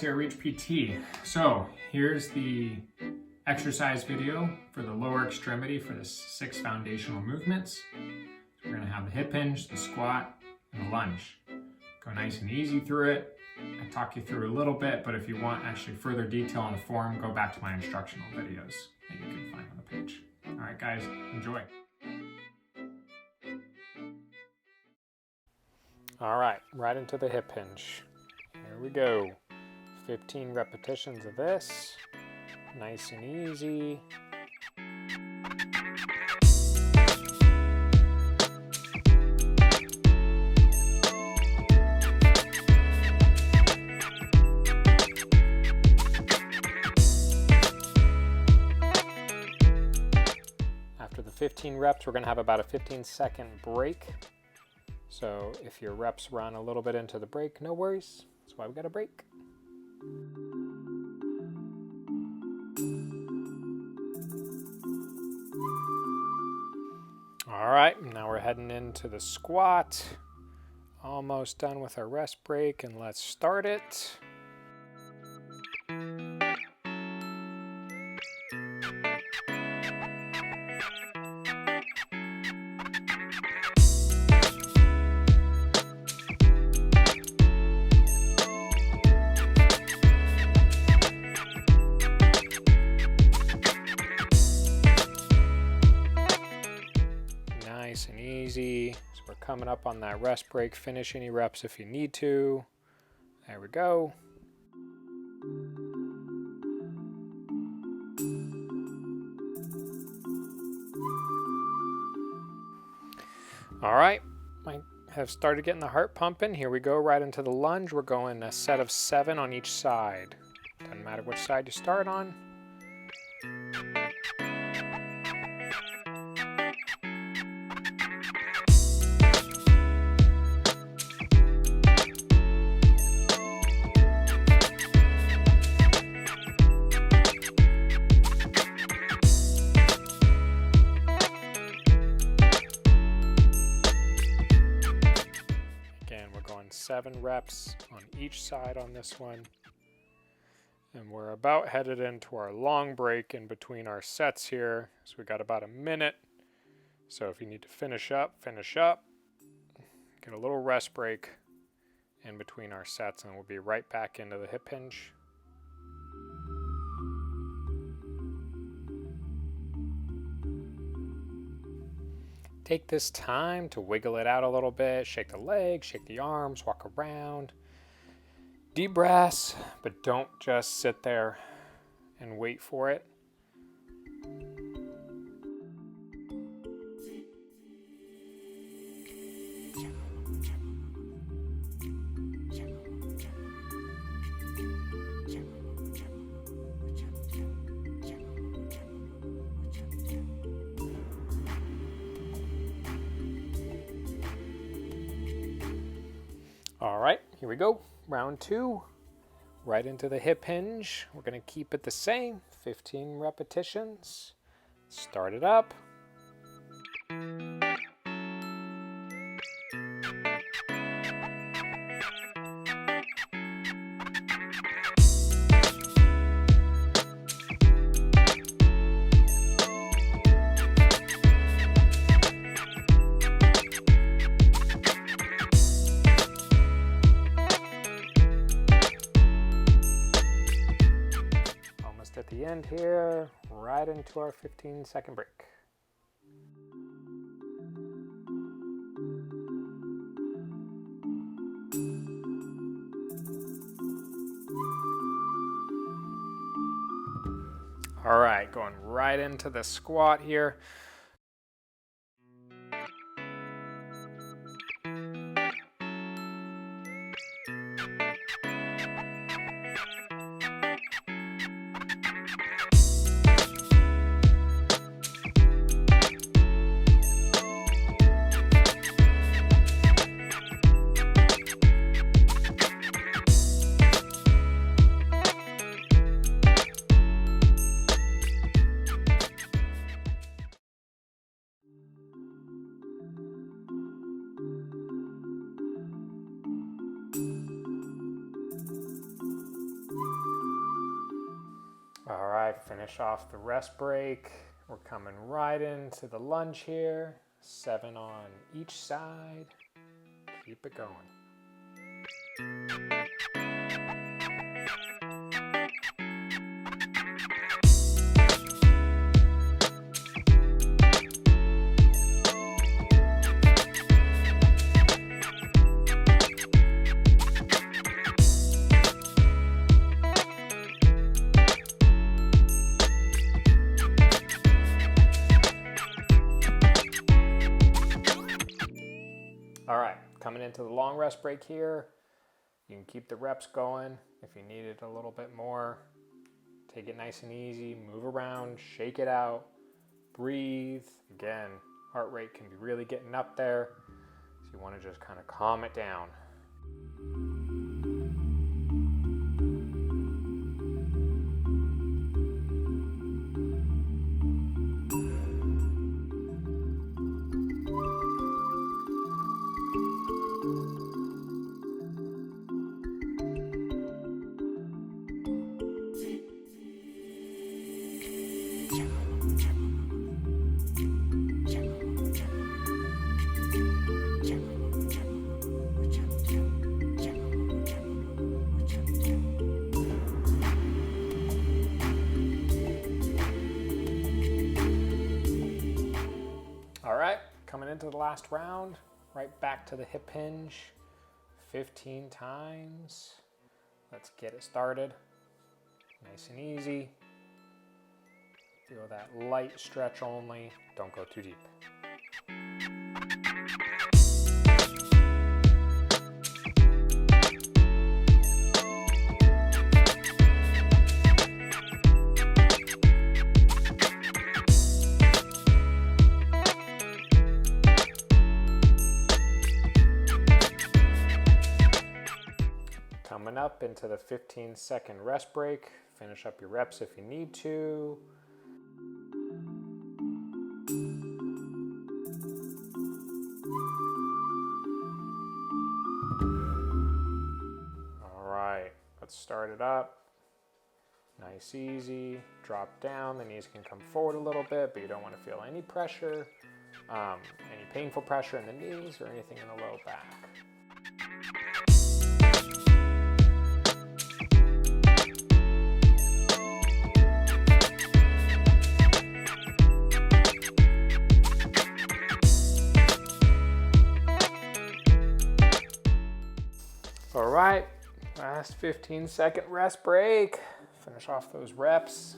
here, Reach PT. So here's the exercise video for the lower extremity for the 6 foundational movements. So we're gonna have the hip hinge, the squat, and the lunge. Go nice and easy through it. I talk you through a little bit, but if you want actually further detail on the form, go back to my instructional videos that you can find on the page. All right, guys, enjoy. All right into the hip hinge. Here we go. 15 repetitions of this. Nice and easy. After the 15 reps, we're going to have about a 15-second break. So if your reps run a little bit into the break, no worries. That's why we got a break. All right, now we're heading into the squat. Almost done with our rest break, and let's start it. Nice and easy. So we're coming up on that rest break. Finish any reps if you need to. There we go. All right, I have started getting the heart pumping. Here we go, right into the lunge. We're going a set of 7 on each side. Doesn't matter which side you start on. We're going 7 reps on each side on this one. And we're about headed into our long break in between our sets here. So we got about a minute. So if you need to finish up, finish up. Get a little rest break in between our sets, and we'll be right back into the hip hinge. Take this time to wiggle it out a little bit, shake the legs, shake the arms, walk around. Deep breaths, but don't just sit there and wait for it. All right, here we go. Round 2, right into the hip hinge. We're gonna keep it the same, 15 repetitions. Start it up. At the end here, right into our 15-second break. All right, going right into the squat here. Finish off the rest break. We're coming right into the lunge here. 7 on each side. Keep it going. All right, coming into the long rest break here. You can keep the reps going. If you need it a little bit more, take it nice and easy, move around, shake it out, breathe. Again, heart rate can be really getting up there, so you want to just kind of calm it down. All right, coming into the last round, right back to the hip hinge, 15 times. Let's get it started. Nice and easy. Feel that light stretch only. Don't go too deep. Coming up into the 15-second rest break. Finish up your reps if you need to. All right, let's start it up. Nice, easy. Drop down. The knees can come forward a little bit, but you don't want to feel any pressure, any painful pressure in the knees or anything in the low back. All right, last 15-second rest break. Finish off those reps.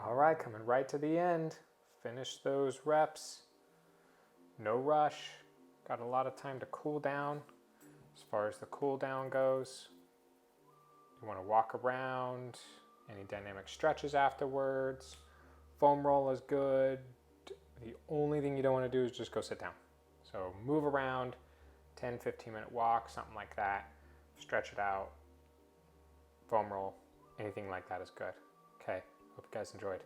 All right, coming right to the end. Finish those reps. No rush. Got a lot of time to cool down. As far as the cool down goes, you want to walk around. Any dynamic stretches afterwards. Foam roll is good. The only thing you don't want to do is just go sit down. So move around, 10, 15-minute walk, something like that. Stretch it out. Foam roll, anything like that is good. Okay, hope you guys enjoyed.